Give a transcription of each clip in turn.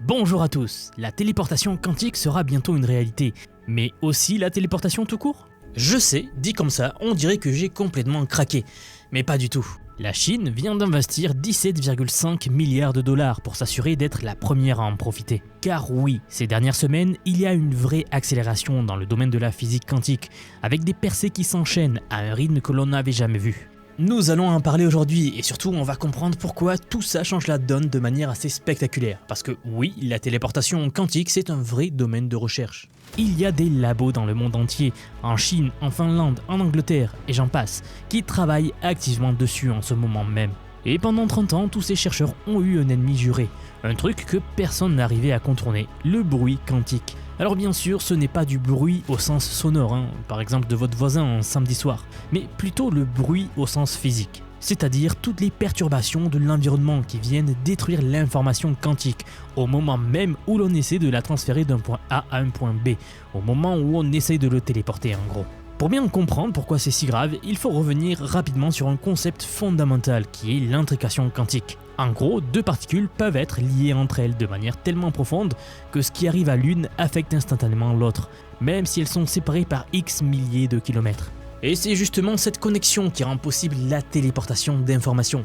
Bonjour à tous, la téléportation quantique sera bientôt une réalité, mais aussi la téléportation tout court? Je sais, dit comme ça, on dirait que j'ai complètement craqué, mais pas du tout. La Chine vient d'investir 17,5 milliards de dollars pour s'assurer d'être la première à en profiter. Car oui, ces dernières semaines, il y a une vraie accélération dans le domaine de la physique quantique, avec des percées qui s'enchaînent à un rythme que l'on n'avait jamais vu. Nous allons en parler aujourd'hui et surtout on va comprendre pourquoi tout ça change la donne de manière assez spectaculaire. Parce que oui, la téléportation quantique c'est un vrai domaine de recherche. Il y a des labos dans le monde entier, en Chine, en Finlande, en Angleterre et j'en passe, qui travaillent activement dessus en ce moment même. Et pendant 30 ans, tous ces chercheurs ont eu un ennemi juré, un truc que personne n'arrivait à contourner, le bruit quantique. Alors bien sûr, ce n'est pas du bruit au sens sonore, par exemple de votre voisin un samedi soir, mais plutôt le bruit au sens physique, c'est-à-dire toutes les perturbations de l'environnement qui viennent détruire l'information quantique au moment même où l'on essaie de la transférer d'un point A à un point B, au moment où on essaie de le téléporter en gros. Pour bien comprendre pourquoi c'est si grave, il faut revenir rapidement sur un concept fondamental qui est l'intrication quantique. En gros, deux particules peuvent être liées entre elles de manière tellement profonde que ce qui arrive à l'une affecte instantanément l'autre, même si elles sont séparées par X milliers de kilomètres. Et c'est justement cette connexion qui rend possible la téléportation d'informations.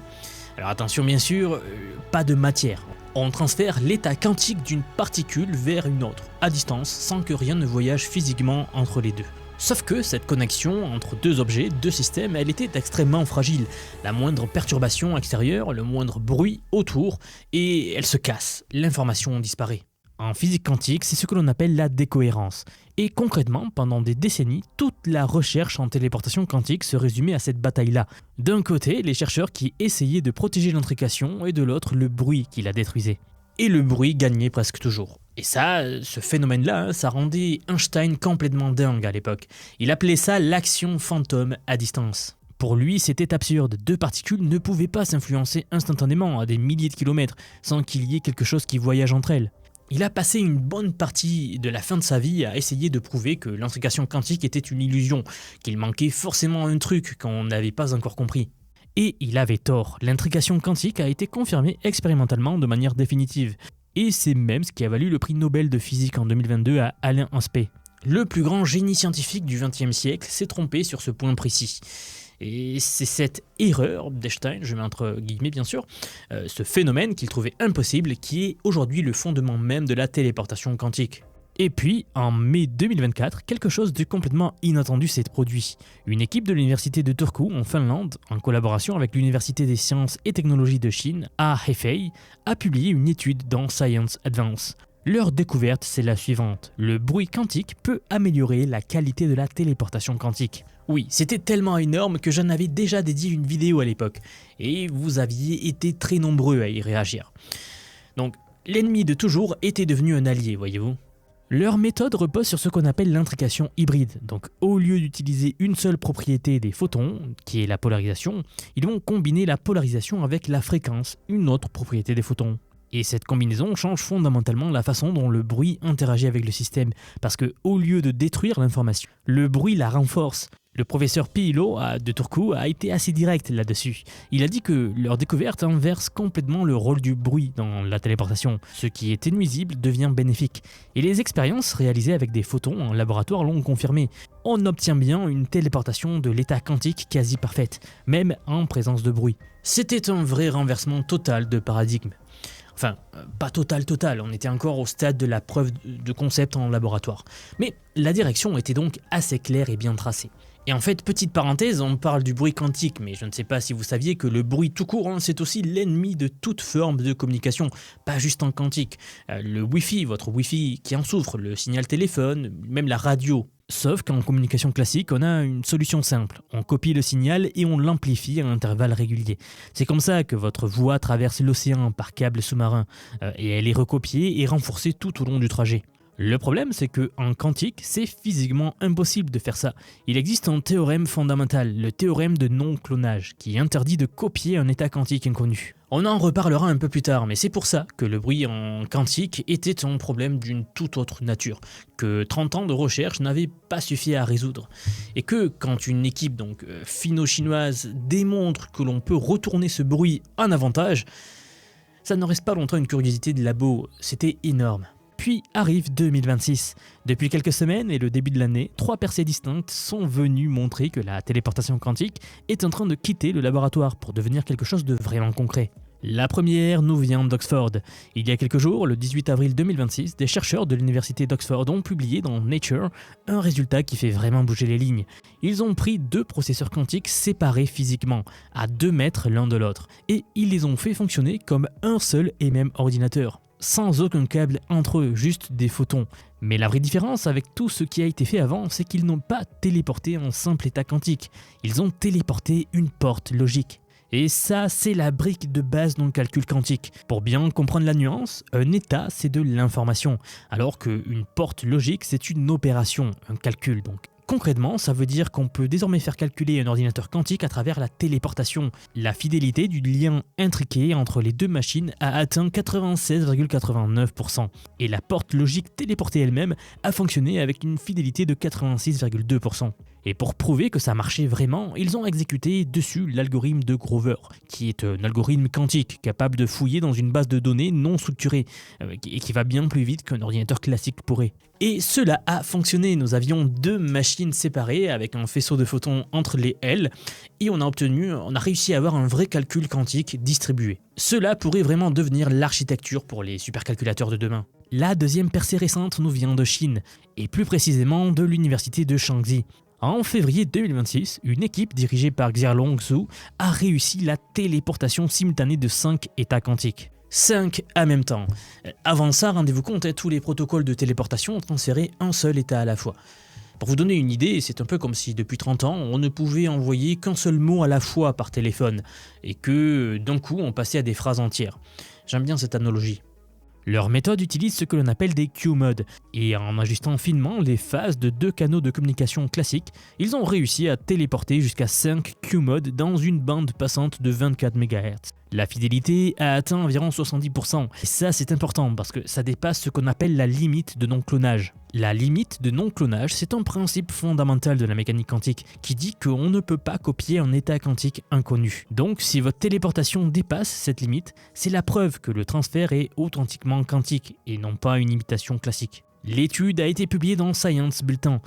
Alors attention bien sûr, pas de matière. On transfère l'état quantique d'une particule vers une autre, à distance, sans que rien ne voyage physiquement entre les deux. Sauf que cette connexion entre deux objets, deux systèmes, elle était extrêmement fragile. La moindre perturbation extérieure, le moindre bruit autour, et elle se casse, l'information disparaît. En physique quantique, c'est ce que l'on appelle la décohérence. Et concrètement, pendant des décennies, toute la recherche en téléportation quantique se résumait à cette bataille-là. D'un côté, les chercheurs qui essayaient de protéger l'intrication, et de l'autre, le bruit qui la détruisait. Et le bruit gagnait presque toujours. Et ça, ce phénomène-là, ça rendait Einstein complètement dingue à l'époque. Il appelait ça l'action fantôme à distance. Pour lui, c'était absurde, deux particules ne pouvaient pas s'influencer instantanément à des milliers de kilomètres sans qu'il y ait quelque chose qui voyage entre elles. Il a passé une bonne partie de la fin de sa vie à essayer de prouver que l'intrication quantique était une illusion, qu'il manquait forcément un truc qu'on n'avait pas encore compris. Et il avait tort, l'intrication quantique a été confirmée expérimentalement de manière définitive. Et c'est même ce qui a valu le prix Nobel de physique en 2022 à Alain Aspect. Le plus grand génie scientifique du XXe siècle s'est trompé sur ce point précis. Et c'est cette erreur d'Einstein, je mets entre guillemets bien sûr, ce phénomène qu'il trouvait impossible qui est aujourd'hui le fondement même de la téléportation quantique. Et puis, en mai 2024, quelque chose de complètement inattendu s'est produit. Une équipe de l'université de Turku, en Finlande, en collaboration avec l'université des sciences et technologies de Chine, à Hefei, a publié une étude dans Science Advance. Leur découverte, c'est la suivante. Le bruit quantique peut améliorer la qualité de la téléportation quantique. Oui, c'était tellement énorme que j'en avais déjà dédié une vidéo à l'époque, et vous aviez été très nombreux à y réagir. Donc, l'ennemi de toujours était devenu un allié, voyez-vous. Leur méthode repose sur ce qu'on appelle l'intrication hybride. Donc au lieu d'utiliser une seule propriété des photons, qui est la polarisation, ils vont combiner la polarisation avec la fréquence, une autre propriété des photons. Et cette combinaison change fondamentalement la façon dont le bruit interagit avec le système, parce que au lieu de détruire l'information, le bruit la renforce. Le professeur Piilo de Turku a été assez direct là-dessus. Il a dit que leur découverte inverse complètement le rôle du bruit dans la téléportation. Ce qui était nuisible devient bénéfique. Et les expériences réalisées avec des photons en laboratoire l'ont confirmé. On obtient bien une téléportation de l'état quantique quasi parfaite, même en présence de bruit. C'était un vrai renversement total de paradigme. Enfin, pas total, on était encore au stade de la preuve de concept en laboratoire. Mais la direction était donc assez claire et bien tracée. Et en fait, petite parenthèse, on parle du bruit quantique, mais je ne sais pas si vous saviez que le bruit tout court, c'est aussi l'ennemi de toute forme de communication, pas juste en quantique. Le Wi-Fi, votre Wi-Fi qui en souffre, le signal téléphone, même la radio. Sauf qu'en communication classique, on a une solution simple. On copie le signal et on l'amplifie à intervalles réguliers. C'est comme ça que votre voix traverse l'océan par câble sous-marin, et elle est recopiée et renforcée tout au long du trajet. Le problème, c'est qu'en quantique, c'est physiquement impossible de faire ça. Il existe un théorème fondamental, le théorème de non-clonage, qui interdit de copier un état quantique inconnu. On en reparlera un peu plus tard, mais c'est pour ça que le bruit en quantique était un problème d'une toute autre nature, que 30 ans de recherche n'avaient pas suffi à résoudre. Et que quand une équipe finno-chinoise démontre que l'on peut retourner ce bruit en avantage, Ça ne reste pas longtemps une curiosité de labo, c'était énorme. Puis arrive 2026. Depuis quelques semaines et le début de l'année, 3 percées distinctes sont venues montrer que la téléportation quantique est en train de quitter le laboratoire pour devenir quelque chose de vraiment concret. La première nous vient d'Oxford. Il y a quelques jours, le 18 avril 2026, des chercheurs de l'université d'Oxford ont publié dans Nature un résultat qui fait vraiment bouger les lignes. Ils ont pris 2 processeurs quantiques séparés physiquement, à 2 mètres l'un de l'autre, et ils les ont fait fonctionner comme un seul et même ordinateur, sans aucun câble entre eux, juste des photons. Mais la vraie différence avec tout ce qui a été fait avant, c'est qu'ils n'ont pas téléporté un simple état quantique, ils ont téléporté une porte logique. Et ça, c'est la brique de base dans le calcul quantique. Pour bien comprendre la nuance, un état, c'est de l'information, alors qu'une porte logique, c'est une opération, un calcul donc. Concrètement, ça veut dire qu'on peut désormais faire calculer un ordinateur quantique à travers la téléportation. La fidélité du lien intriqué entre les 2 machines a atteint 96,89%. Et la porte logique téléportée elle-même a fonctionné avec une fidélité de 86,2%. Et pour prouver que ça marchait vraiment, ils ont exécuté dessus l'algorithme de Grover, qui est un algorithme quantique capable de fouiller dans une base de données non structurée, et qui va bien plus vite qu'un ordinateur classique pourrait. Et cela a fonctionné, nous avions 2 machines séparées avec un faisceau de photons entre les ailes, et on a réussi à avoir un vrai calcul quantique distribué. Cela pourrait vraiment devenir l'architecture pour les supercalculateurs de demain. La deuxième percée récente nous vient de Chine, et plus précisément de l'université de Shaanxi. En février 2026, une équipe dirigée par Xiaolong Zhu a réussi la téléportation simultanée de 5 états quantiques. 5 en même temps. Avant ça, rendez-vous compte, tous les protocoles de téléportation transféraient un seul état à la fois. Pour vous donner une idée, c'est un peu comme si depuis 30 ans, on ne pouvait envoyer qu'un seul mot à la fois par téléphone, et que d'un coup, on passait à des phrases entières. J'aime bien cette analogie. Leur méthode utilise ce que l'on appelle des Q-modes, et en ajustant finement les phases de 2 canaux de communication classiques, ils ont réussi à téléporter jusqu'à 5 Q-modes dans une bande passante de 24 MHz. La fidélité a atteint environ 70%, et ça c'est important parce que ça dépasse ce qu'on appelle la limite de non-clonage. La limite de non-clonage, c'est un principe fondamental de la mécanique quantique qui dit qu'on ne peut pas copier un état quantique inconnu. Donc si votre téléportation dépasse cette limite, c'est la preuve que le transfert est authentiquement quantique et non pas une imitation classique. L'étude a été publiée dans Science Bulletin,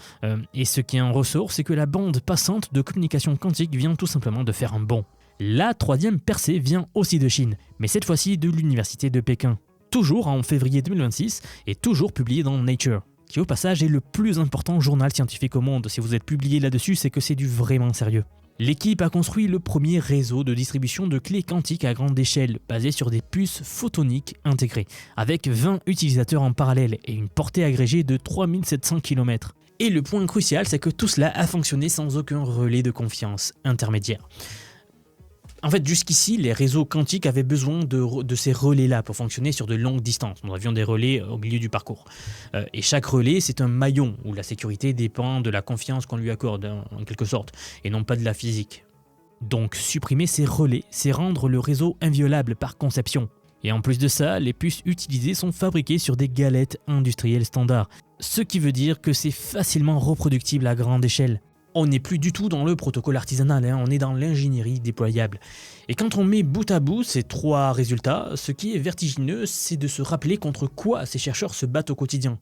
et ce qui en ressort, c'est que la bande passante de communication quantique vient tout simplement de faire un bond. La 3e percée vient aussi de Chine, mais cette fois-ci de l'université de Pékin. Toujours en février 2026 et toujours publié dans Nature, qui au passage est le plus important journal scientifique au monde. Si vous êtes publié là-dessus, c'est que c'est du vraiment sérieux. L'équipe a construit le premier réseau de distribution de clés quantiques à grande échelle, basé sur des puces photoniques intégrées, avec 20 utilisateurs en parallèle et une portée agrégée de 3700 km. Et le point crucial, c'est que tout cela a fonctionné sans aucun relais de confiance intermédiaire. En fait, jusqu'ici, les réseaux quantiques avaient besoin de ces relais-là pour fonctionner sur de longues distances. Nous avions des relais au milieu du parcours. Et chaque relais, c'est un maillon où la sécurité dépend de la confiance qu'on lui accorde, en quelque sorte, et non pas de la physique. Donc, supprimer ces relais, c'est rendre le réseau inviolable par conception. Et en plus de ça, les puces utilisées sont fabriquées sur des galettes industrielles standards, ce qui veut dire que c'est facilement reproductible à grande échelle. On n'est plus du tout dans le protocole artisanal, on est dans l'ingénierie déployable. Et quand on met bout à bout ces 3 résultats, ce qui est vertigineux, c'est de se rappeler contre quoi ces chercheurs se battent au quotidien.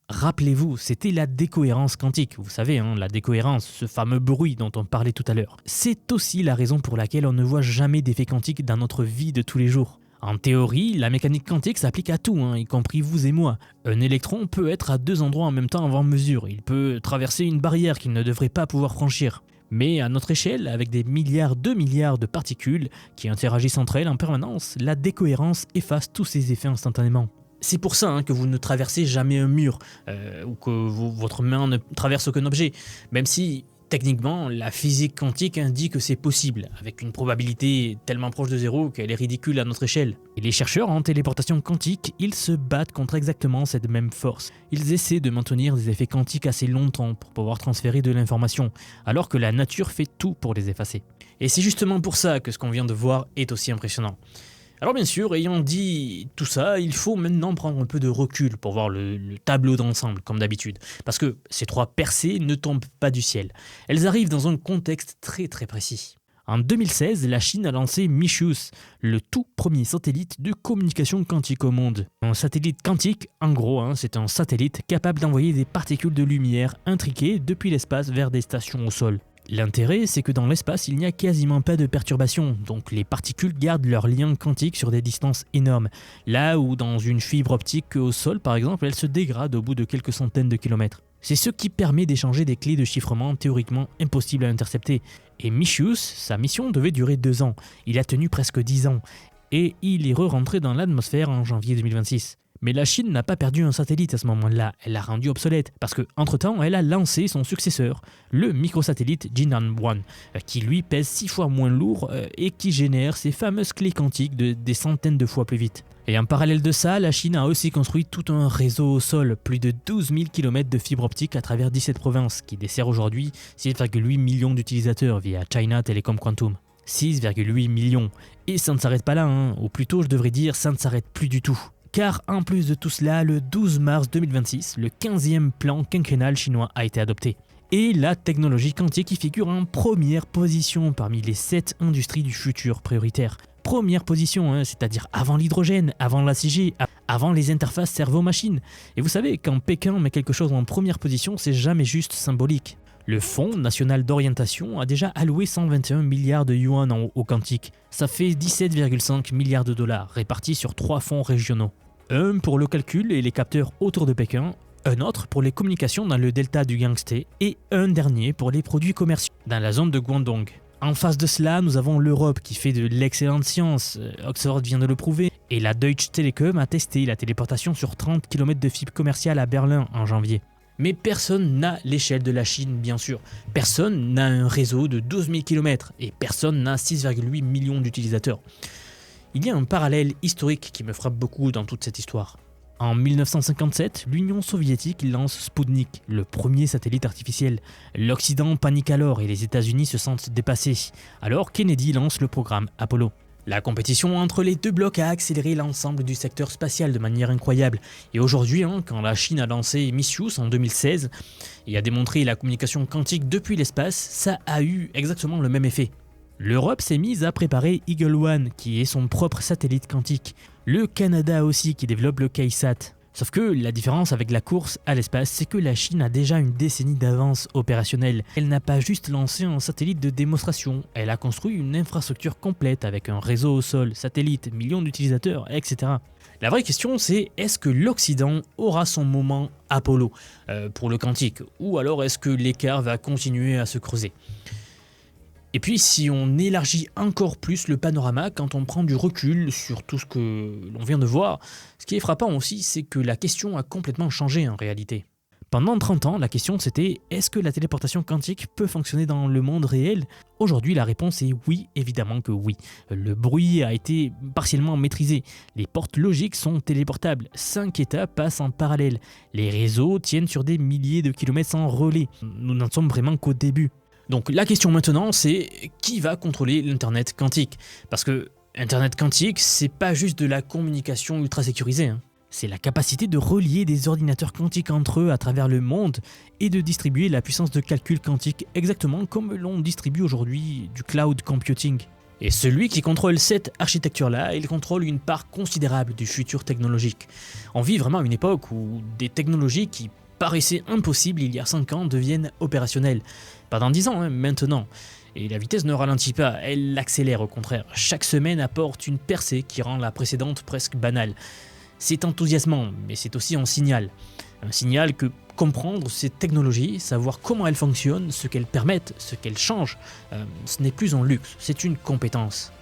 Rappelez-vous, c'était la décohérence quantique, vous savez, la décohérence, ce fameux bruit dont on parlait tout à l'heure. C'est aussi la raison pour laquelle on ne voit jamais d'effet quantique dans notre vie de tous les jours. En théorie, la mécanique quantique s'applique à tout, y compris vous et moi. Un électron peut être à 2 endroits en même temps avant mesure, il peut traverser une barrière qu'il ne devrait pas pouvoir franchir. Mais à notre échelle, avec des milliards de particules qui interagissent entre elles en permanence, la décohérence efface tous ces effets instantanément. C'est pour ça que vous ne traversez jamais un mur, ou que votre main ne traverse aucun objet, même si techniquement, la physique quantique indique que c'est possible, avec une probabilité tellement proche de 0 qu'elle est ridicule à notre échelle. Et les chercheurs en téléportation quantique, ils se battent contre exactement cette même force. Ils essaient de maintenir des effets quantiques assez longtemps pour pouvoir transférer de l'information, alors que la nature fait tout pour les effacer. Et c'est justement pour ça que ce qu'on vient de voir est aussi impressionnant. Alors bien sûr, ayant dit tout ça, il faut maintenant prendre un peu de recul pour voir le tableau d'ensemble, comme d'habitude. Parce que ces 3 percées ne tombent pas du ciel. Elles arrivent dans un contexte très précis. En 2016, la Chine a lancé Michus, le tout premier satellite de communication quantique au monde. Un satellite quantique, en gros, c'est un satellite capable d'envoyer des particules de lumière intriquées depuis l'espace vers des stations au sol. L'intérêt, c'est que dans l'espace, il n'y a quasiment pas de perturbations, donc les particules gardent leur lien quantique sur des distances énormes, là où dans une fibre optique au sol par exemple, elle se dégrade au bout de quelques centaines de kilomètres. C'est ce qui permet d'échanger des clés de chiffrement théoriquement impossibles à intercepter. Et Michus, sa mission devait durer 2 ans, il a tenu presque 10 ans, et il est re-rentré dans l'atmosphère en janvier 2026. Mais la Chine n'a pas perdu un satellite à ce moment-là, elle l'a rendu obsolète, parce qu'entre-temps, elle a lancé son successeur, le microsatellite Jinan-1, qui lui pèse 6 fois moins lourd et qui génère ces fameuses clés quantiques des centaines de fois plus vite. Et en parallèle de ça, la Chine a aussi construit tout un réseau au sol, plus de 12 000 km de fibre optique à travers 17 provinces, qui dessert aujourd'hui 6,8 millions d'utilisateurs via China Telecom Quantum. 6,8 millions. Et ça ne s'arrête pas là, ou plutôt je devrais dire ça ne s'arrête plus du tout. Car en plus de tout cela, le 12 mars 2026, le 15e plan quinquennal chinois a été adopté. Et la technologie quantique y figure en première position parmi les 7 industries du futur prioritaires. Première position, c'est-à-dire avant l'hydrogène, avant la 5G, avant les interfaces cerveau-machine. Et vous savez, quand Pékin met quelque chose en première position, c'est jamais juste symbolique. Le Fonds national d'orientation a déjà alloué 121 milliards de yuan au quantique. Ça fait 17,5 milliards de dollars répartis sur 3 fonds régionaux. Un pour le calcul et les capteurs autour de Pékin, un autre pour les communications dans le delta du Yangtze et un dernier pour les produits commerciaux dans la zone de Guangdong. En face de cela, nous avons l'Europe qui fait de l'excellente science, Oxford vient de le prouver, et la Deutsche Telekom a testé la téléportation sur 30 km de fibre commerciale à Berlin en janvier. Mais personne n'a l'échelle de la Chine, bien sûr. Personne n'a un réseau de 12 000 km et personne n'a 6,8 millions d'utilisateurs. Il y a un parallèle historique qui me frappe beaucoup dans toute cette histoire. En 1957, l'Union soviétique lance Sputnik, le premier satellite artificiel. L'Occident panique alors et les États-Unis se sentent dépassés. Alors Kennedy lance le programme Apollo. La compétition entre les deux blocs a accéléré l'ensemble du secteur spatial de manière incroyable. Et aujourd'hui, quand la Chine a lancé Michus en 2016 et a démontré la communication quantique depuis l'espace, ça a eu exactement le même effet. L'Europe s'est mise à préparer Eagle One, qui est son propre satellite quantique. Le Canada aussi, qui développe le KSAT. Sauf que la différence avec la course à l'espace, c'est que la Chine a déjà une décennie d'avance opérationnelle. Elle n'a pas juste lancé un satellite de démonstration, elle a construit une infrastructure complète avec un réseau au sol, satellite, millions d'utilisateurs, etc. La vraie question c'est, est-ce que l'Occident aura son moment Apollo pour le quantique, ou alors est-ce que l'écart va continuer à se creuser ? Et puis si on élargit encore plus le panorama, quand on prend du recul sur tout ce que l'on vient de voir, ce qui est frappant aussi, c'est que la question a complètement changé en réalité. Pendant 30 ans, la question c'était « Est-ce que la téléportation quantique peut fonctionner dans le monde réel ?» Aujourd'hui, la réponse est oui, évidemment que oui. Le bruit a été partiellement maîtrisé. Les portes logiques sont téléportables. 5 états passent en parallèle. Les réseaux tiennent sur des milliers de kilomètres sans relais. Nous n'en sommes vraiment qu'au début. Donc la question maintenant c'est qui va contrôler l'internet quantique ? Parce que internet quantique c'est pas juste de la communication ultra sécurisée, c'est la capacité de relier des ordinateurs quantiques entre eux à travers le monde et de distribuer la puissance de calcul quantique exactement comme l'on distribue aujourd'hui du cloud computing. Et celui qui contrôle cette architecture-là, il contrôle une part considérable du futur technologique. On vit vraiment une époque où des technologies qui paraissaient impossibles il y a 5 ans deviennent opérationnelles. Pas dans 10 ans, maintenant. Et la vitesse ne ralentit pas, elle accélère au contraire. Chaque semaine apporte une percée qui rend la précédente presque banale. C'est enthousiasmant, mais c'est aussi un signal. Un signal que comprendre ces technologies, savoir comment elles fonctionnent, ce qu'elles permettent, ce qu'elles changent, ce n'est plus un luxe, c'est une compétence.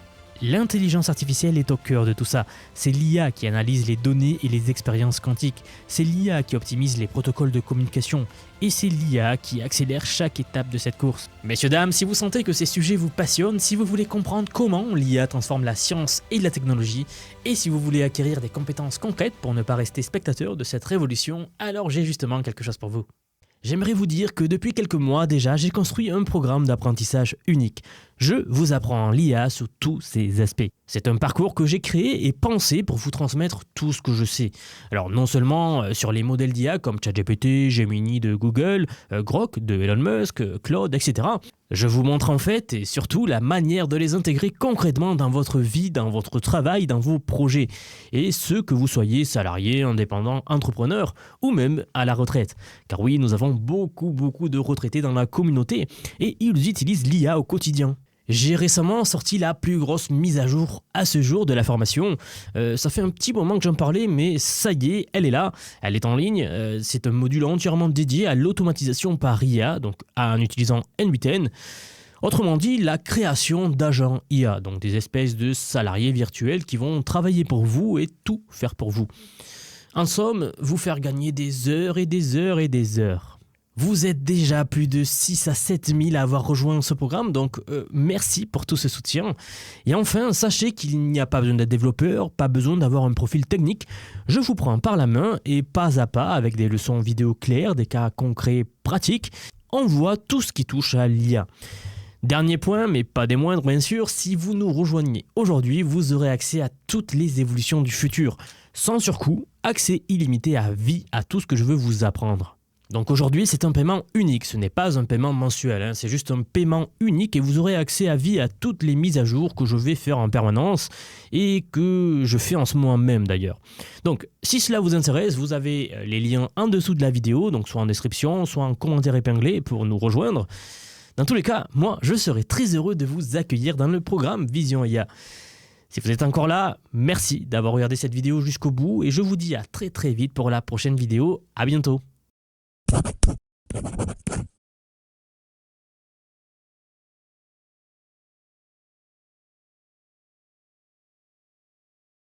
L'intelligence artificielle est au cœur de tout ça. C'est l'IA qui analyse les données et les expériences quantiques. C'est l'IA qui optimise les protocoles de communication. Et c'est l'IA qui accélère chaque étape de cette course. Messieurs, dames, si vous sentez que ces sujets vous passionnent, si vous voulez comprendre comment l'IA transforme la science et la technologie, et si vous voulez acquérir des compétences concrètes pour ne pas rester spectateur de cette révolution, alors j'ai justement quelque chose pour vous. J'aimerais vous dire que depuis quelques mois déjà, j'ai construit un programme d'apprentissage unique. Je vous apprends l'IA sous tous ses aspects. C'est un parcours que j'ai créé et pensé pour vous transmettre tout ce que je sais. Alors non seulement sur les modèles d'IA comme ChatGPT, Gemini de Google, Grok de Elon Musk, Claude, etc. Je vous montre en fait et surtout la manière de les intégrer concrètement dans votre vie, dans votre travail, dans vos projets. Et ce que vous soyez salarié, indépendant, entrepreneur ou même à la retraite. Car oui, nous avons beaucoup de retraités dans la communauté et ils utilisent l'IA au quotidien. J'ai récemment sorti la plus grosse mise à jour à ce jour de la formation. Ça fait un petit moment que j'en parlais, mais ça y est, elle est là, elle est en ligne. C'est un module entièrement dédié à l'automatisation par IA, donc en utilisant N8N. Autrement dit, la création d'agents IA, donc des espèces de salariés virtuels qui vont travailler pour vous et tout faire pour vous. En somme, vous faire gagner des heures et des heures et des heures. Vous êtes déjà plus de 6 à 7 000 à avoir rejoint ce programme, donc merci pour tout ce soutien. Et enfin, sachez qu'il n'y a pas besoin d'être développeur, pas besoin d'avoir un profil technique. Je vous prends par la main et pas à pas, avec des leçons vidéo claires, des cas concrets pratiques, on voit tout ce qui touche à l'IA. Dernier point, mais pas des moindres bien sûr, si vous nous rejoignez aujourd'hui, vous aurez accès à toutes les évolutions du futur. Sans surcoût, accès illimité à vie à tout ce que je veux vous apprendre. Donc aujourd'hui, c'est un paiement unique, ce n'est pas un paiement mensuel, c'est juste un paiement unique et vous aurez accès à vie à toutes les mises à jour que je vais faire en permanence et que je fais en ce moment même d'ailleurs. Donc si cela vous intéresse, vous avez les liens en dessous de la vidéo, donc soit en description, soit en commentaire épinglé pour nous rejoindre. Dans tous les cas, moi, je serai très heureux de vous accueillir dans le programme Vision IA. Si vous êtes encore là, merci d'avoir regardé cette vidéo jusqu'au bout et je vous dis à très vite pour la prochaine vidéo. À bientôt.